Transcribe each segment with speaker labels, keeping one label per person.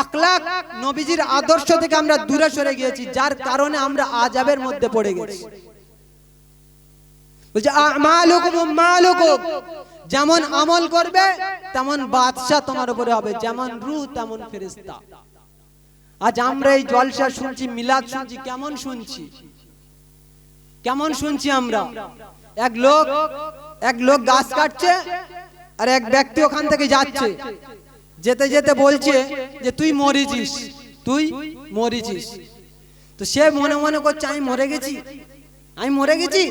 Speaker 1: আখলাক নবীজির আদর্শ থেকে আমরা দূরে সরে গিয়েছি, যার কারণে আমরা আযাবের মধ্যে পড়ে গেছি। বলছে আমালুকুম উম্মালুকুম, যেমন আমল করবে তেমন বাদশা তোমার উপরে হবে, যেমন রূহ তেমন ফেরেশতা। আজ আমরা এই জলসা শুনছি, মিলাদ শুনছি, কেমন শুনছি, কেমন শুনছি আমরা। এক লোক গাছ কাটছে আর এক ব্যক্তি ওখান থেকে যাচ্ছে, যেতে যেতে বলছে যে তুই মরেছিস, তুই মরেছিস। তো সে মনে মনে করছে আমি মরে গেছি, আমি মরে গেছি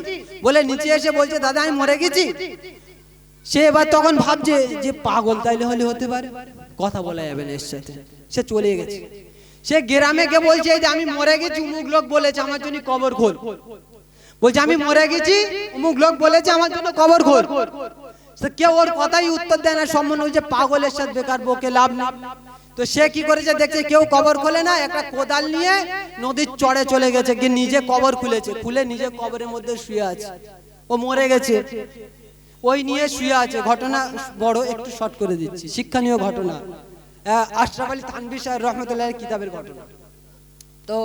Speaker 1: বলে নিচে এসে বলছে দাদা আমি মরে গেছি। সে এবার তখন ভাবছে যে পাগল তাইলে হলে হতে পারে, কথা বলা যাবে না এর সাথে। সে চলে গেছে, সে গ্রামে গিয়ে বলছে যে আমি মরে গেছি, অমুক লোক বলেছে আমার জন্য কবর খোল। বলছে আমি মরে গেছি, অমুক লোক বলেছে আমার জন্য কবর খোল। কেউ ওর কথাই উত্তর দেয় না, সম্মান হয়েছে পাগলের সাথে বেকার বকে লাভ না। তো সে কি করেছে দেখছে কেউ কবর খোলে না, একটা কোদাল নিয়ে নদীর চড়ে চলে গেছে, গিয়ে নিজে কবর খুলেছে, খুলে নিজে কবরের মধ্যে শুয়ে আছে। ও মরে গেছে, ওই নিয়ে শুয়ে আছে। ঘটনা বড়, একটু শর্ট করে দিচ্ছি, শিক্ষণীয় ঘটনা, আশরাফ আলী থানভী সাহেব রহমতুল্লাহ কিতাবের ঘটনা। তো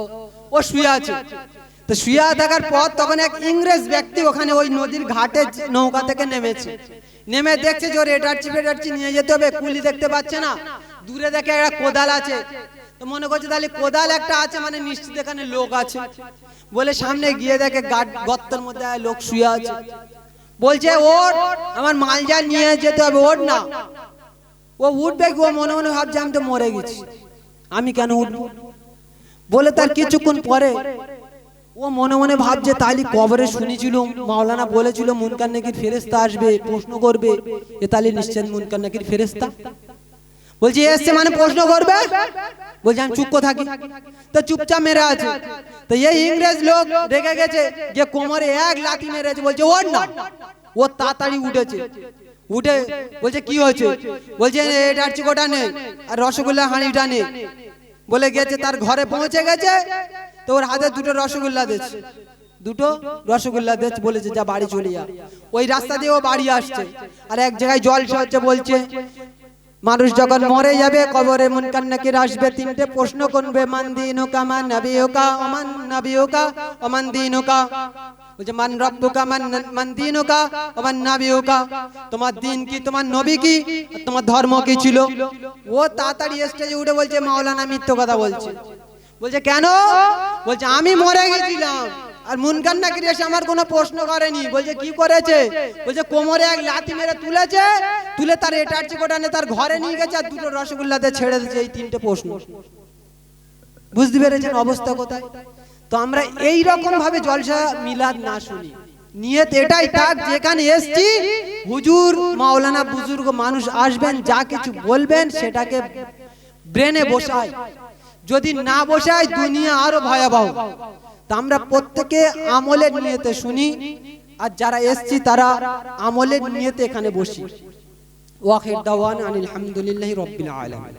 Speaker 1: ও শুয়ে আছে, তো শুয়ে থাকার পর তখন এক ইংরেজ ব্যক্তি ওখানে ওই নদীর ঘাটে নৌকা থেকে নেমেছে। নেমে দেখছে যে ওর এটারচি নিয়ে যেতে হবে, কুলি দেখতে পাচ্ছে না, দূরে দেখে একটা কোদাল আছে। তো মনে করছে তাহলে কোদাল একটা আছে মানে নিশ্চিত এখানে লোক আছে, বলে সামনে গিয়ে দেখে গর্তের মধ্যে লোক শুয়ে আছে। বলছে ওর আমার মাল যা নিয়ে যেতে হবে, ওর না। ও উঠবে, ও মনে মনে ভাবছে আমি তো মরে গেছি, আমি কেন উঠবো। বলে তার কিছুক্ষণ পরে ও মনে মনে ভাবছে তাহলে কবরে শুনেছিল মাওলানা বলেছিল মুনকার নাকির ফেরেশতা আসবে, প্রশ্ন করবে, এ তাহলে নিশ্চয় মুনকার নাকির ফেরেশতা। বলছে এসছে মানে প্রশ্ন করবে, বলছে আমি চুপ থাকি। তো চুপচাপ মেরে আছে। তো এই ইংরেজ লোক রেগে গেছে, যে কোমরে এক লাথি মেরেছে। বলছে ওর না, ও তাড়াতাড়ি উঠেছে, উঠে বলছে কি হয়েছে, বলছে এটারচি কোটা নেই আর রসগোল্লা হাঁড়িটা নেই, বলে গেছে। তার ঘরে পৌঁছে গেছে, তো ওর হাতে দুটো রসগোল্লা দিচ্ছে, দুটো রসগোল্লা দিচ্ছে, বলেছে যা বাড়ি চলে যা। ওই রাস্তা দিয়ে ও বাড়ি আসছে, আর এক জায়গায় জলসা হচ্ছে। বলছে মানুষ যখন মরে যাবে কবরে মুনকার নাকির আসবে, তিনটে প্রশ্ন করবে, মান দীনুকা মান নবিয়ুকা ওমান নবিয়ুকা ওমান দীনুকা। বলছে মান রব্বুকা মান দীনুকা ওমান নবিয়ুকা, তোমার দিন কি, তোমার নবী কি, তোমার ধর্ম কি ছিল। ও তাড়াতাড়ি স্টেজে উঠে বলছে মাওলানা মিথ্যা কথা বলছে। বলছে কেন, বলছে আমি মরে গেছিলাম আর মুনকার নাকির এসে আমার কোনো প্রশ্ন করেনি। বলছে কি করেছে, বলছে কোমরে এক লাথি মেরে তুলেছে, তুলে তার এটারচি কোটানে তার ঘরে নিয়ে গেছে আর দুটো রসগোল্লাতে ছেড়ে দিয়েছে। এই তিনটে প্রশ্ন, বুঝতে পেরেছেন অবস্থা কোথায়। তো আমরা এই রকম ভাবে জলসা মিলাদ না শুনি, নিয়ত এটাই থাক যেখানে এসছি হুজুর মাওলানা বুজুর্গ মানুষ আসবেন, যা কিছু বলবেন সেটাকে ব্রেনে বসায়। যদি না বসায় দুনিয়া আরো ভয়াবহ। তা আমরা প্রত্যেকে আমলের নিয়তে শুনি, আর যারা এসছি তারা আমলের নিয়তে এখানে বসি। ওয়াখির দাওয়ানা আনিল হামদুলিল্লাহি রাব্বিল আলামিন।